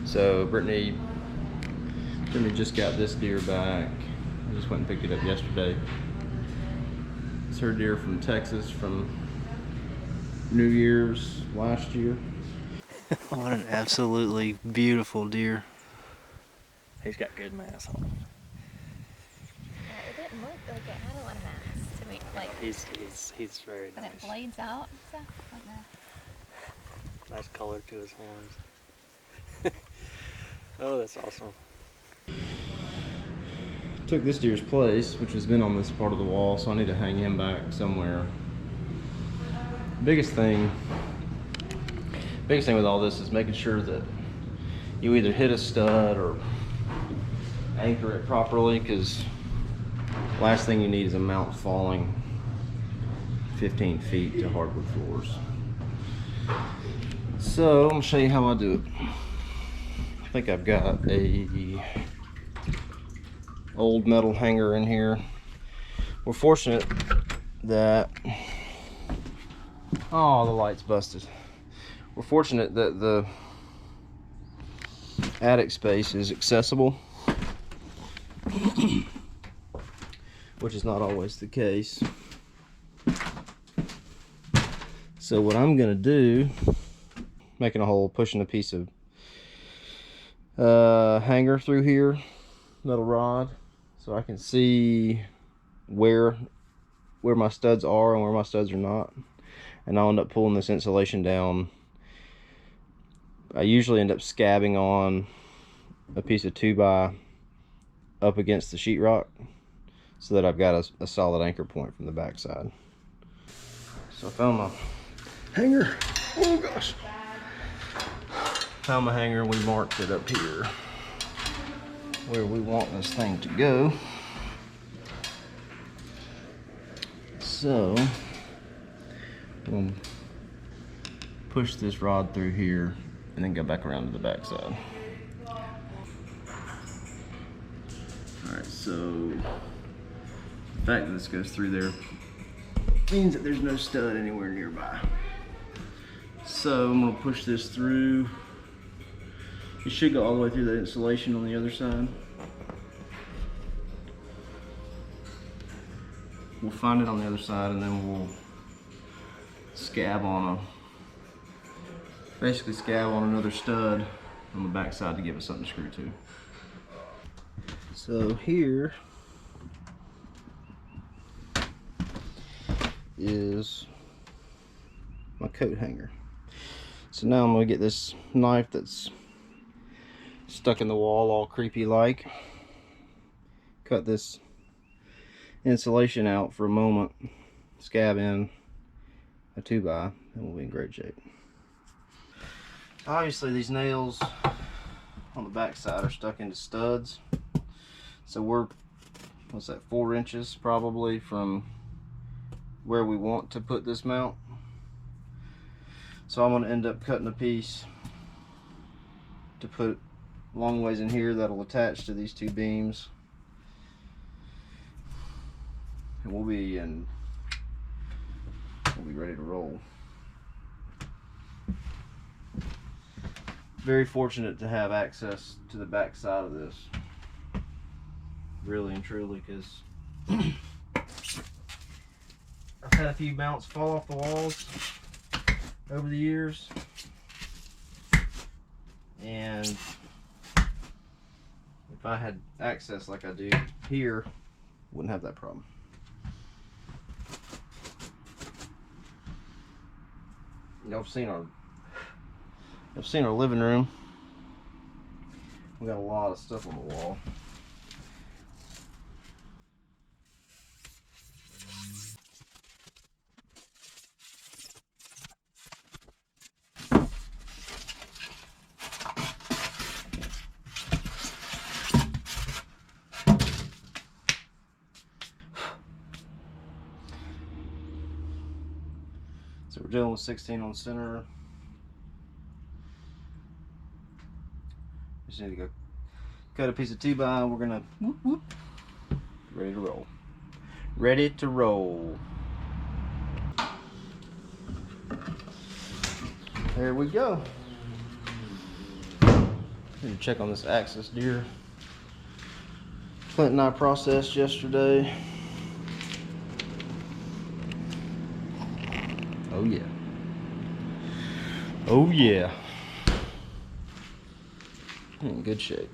So Brittany just got this deer back. I just went and picked it up yesterday. It's her deer from Texas from New Year's last year. What an absolutely beautiful deer. He's got good mass on him. Yeah, it didn't look like it had a lot of mass to me. Like He's very when nice. it blades out and stuff. Like that. Nice color to his horns. Oh, that's awesome. Took this deer's place, which has been on this part of the wall, so I need to hang him back somewhere. Biggest thing with all this is making sure that you either hit a stud or anchor it properly, because last thing you need is a mount falling 15 feet to hardwood floors. So I'm gonna show you how I do it. I think I've got a old metal hanger in here. We're fortunate that, oh, the light's busted. We're fortunate that the attic space is accessible, which is not always the case. So what I'm gonna do, making a hole, pushing a piece of hanger through here, metal rod, so I can see where my studs are and where my studs are not, and I'll end up pulling this insulation down. I usually end up scabbing on a piece of 2x up against the sheetrock so that I've got a solid anchor point from the backside. So I found my hanger. Oh gosh. Found my hanger and we marked it up here where we want this thing to go. So I'm going to push this rod through here and then go back around to the back side. Alright, so the fact that this goes through there means that there's no stud anywhere nearby. So I'm going to push this through. It should go all the way through the insulation on the other side. We'll find it on the other side and then we'll scab on basically scab on another stud on the back side to give us something to screw to. So here is my coat hanger. So now I'm going to get this knife that's stuck in the wall all creepy like, cut this insulation out for a moment, scab in a 2x, and we'll be in great shape. Obviously these nails on the back side are stuck into studs, so we're, what's that, 4 inches probably from where we want to put this mount. So I'm going to end up cutting a piece to put long ways in here that'll attach to these 2 beams, and we'll be ready to roll. Very fortunate to have access to the back side of this, really and truly, because I've had a few mounts fall off the walls over the years, and if I had access like I do here, wouldn't have that problem. Y'all have seen our living room. We got a lot of stuff on the wall. So we're dealing with 16 on center. Just need to go cut a piece of 2x. We're gonna whoop, whoop, ready to roll. Ready to roll. There we go. Need to check on this axis deer. Clint and I processed yesterday. Oh yeah. Oh yeah. In good shape.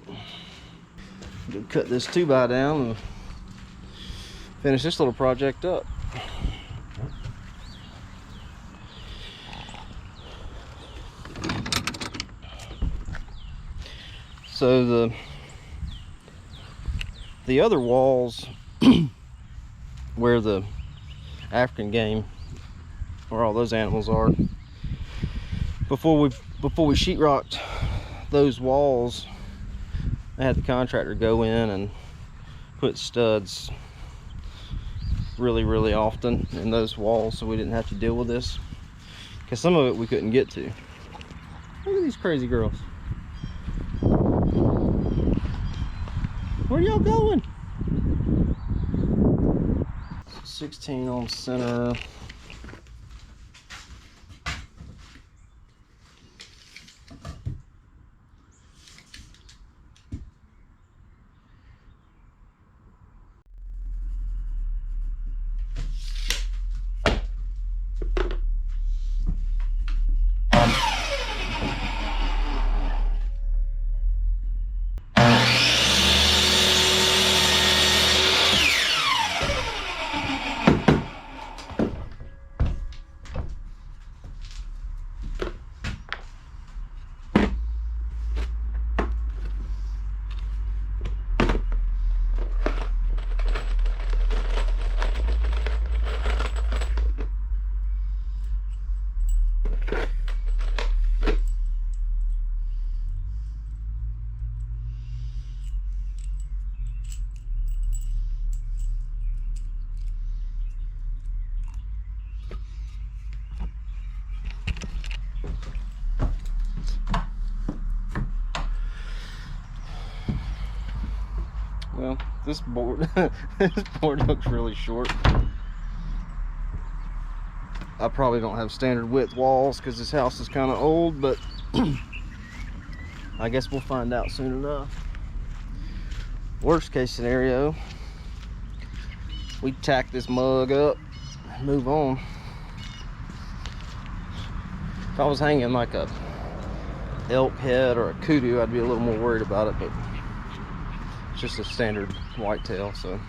Go cut this 2x down and finish this little project up. So the other walls where the African game, where all those animals are, before we sheetrocked those walls, I had the contractor go in and put studs really often in those walls so we didn't have to deal with this, because some of it we couldn't get to. Look at these crazy girls. Where y'all going? 16 on center. Well, this board this board looks really short. I probably don't have standard width walls because this house is kind of old, but I guess we'll find out soon enough. Worst case scenario, we tack this mug up and move on. If I was hanging like a elk head or a kudu, I'd be a little more worried about it, but it's just a standard whitetail, so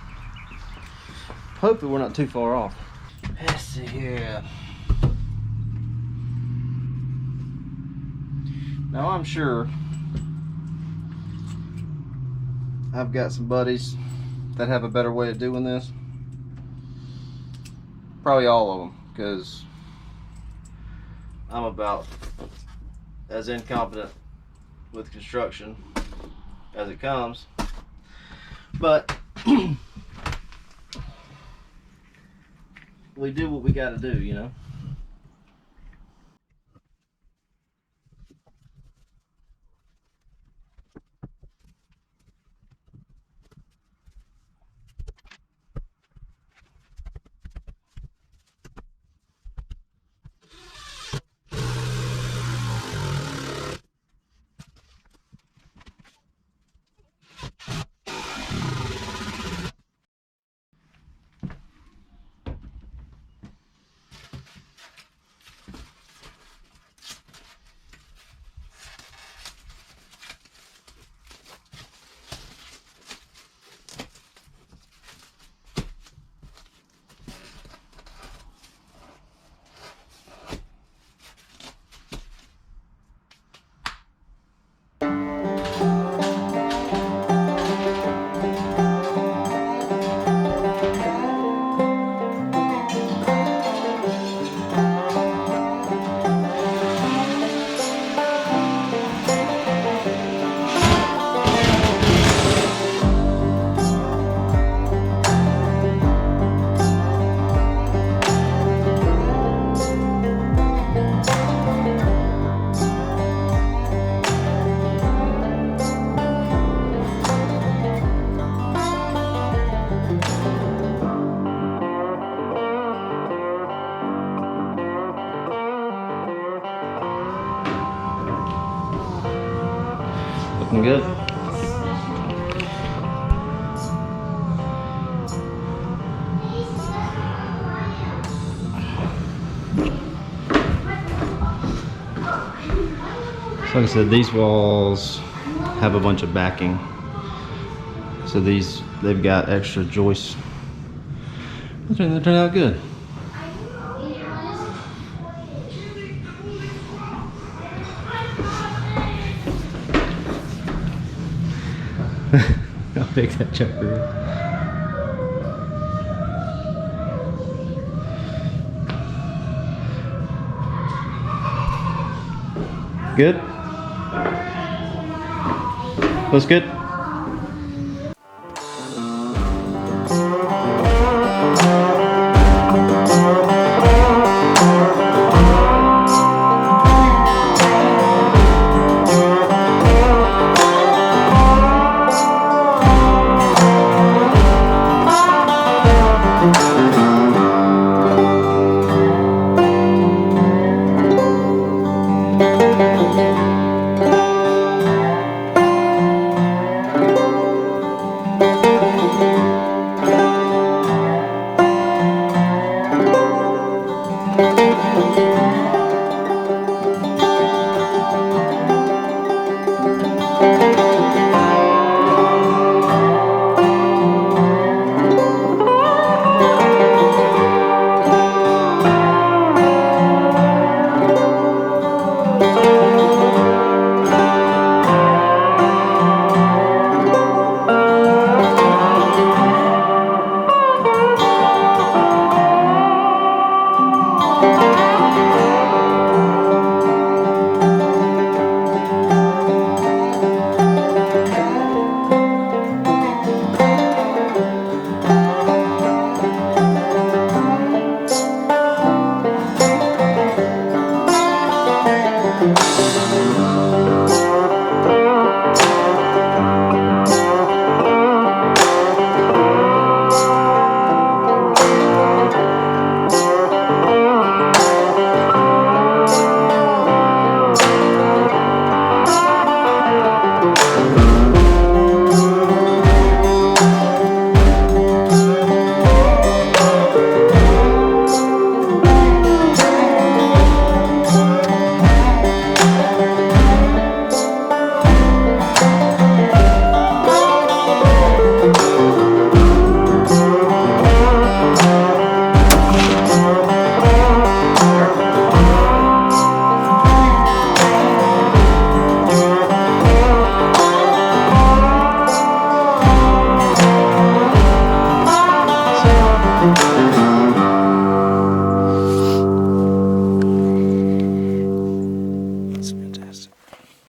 hopefully we're not too far off. Let's see here. Now I'm sure I've got some buddies that have a better way of doing this. Probably all of them, because I'm about as incompetent with construction as it comes. But we do what we got to do, you know. Looking good. So like I said, these walls have a bunch of backing. So they've got extra joists. They turned out good. How big that chucker is. Good? Looks good?